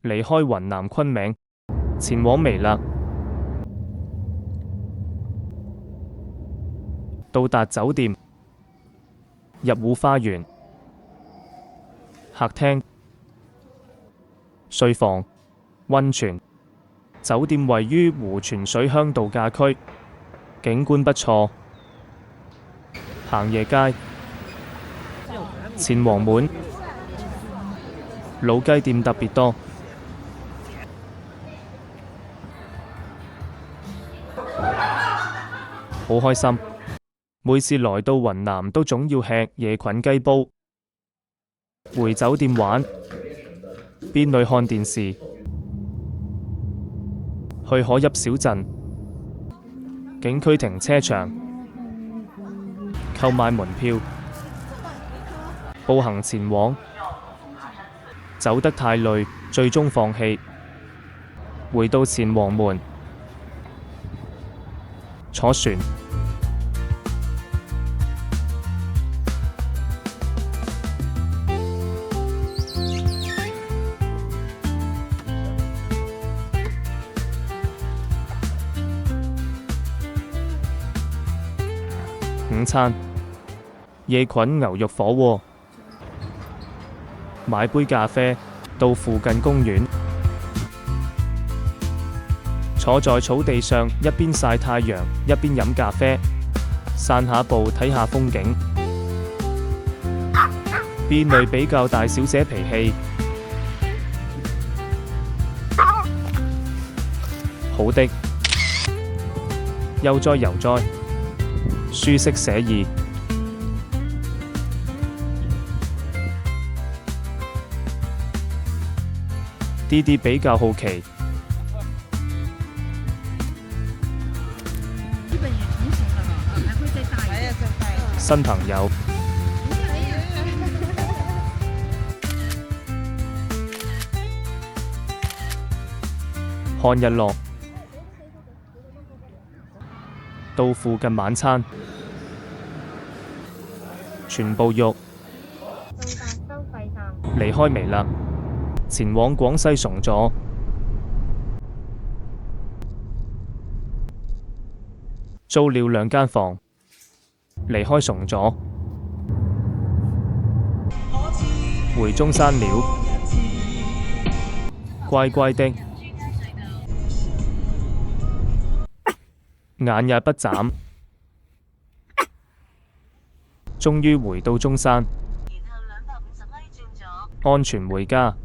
離開雲南昆明，前往彌勒。到達酒店，入戶花園、客廳、睡房、溫泉。酒店位於湖泉水鄉度假區，景觀不錯。行夜街，前黃門，老雞店特別多。好開心，每次來到雲南都總要吃夜菌雞煲。回酒店玩，邊裏看電視，去可邑小鎮、景區停車場購買門票，步行前往。走得太累，最終放棄。回到前黃門，坐船。午餐，夜菌牛肉火鍋，買杯咖啡，到附近公園，坐在草地上，一邊曬太陽，一邊飲咖啡，散下步睇下風景。邊裏比較大小姐脾氣？好的，悠哉悠哉，舒適寫意。啲啲比較好奇。新朋友。看日落。到附近晚餐。全部肉。到達收費站。離開彌勒，前往廣西崇左。租了2間房，離開崇左，回中山了。乖乖的，眼也不眨。終於回到中山，安全回家。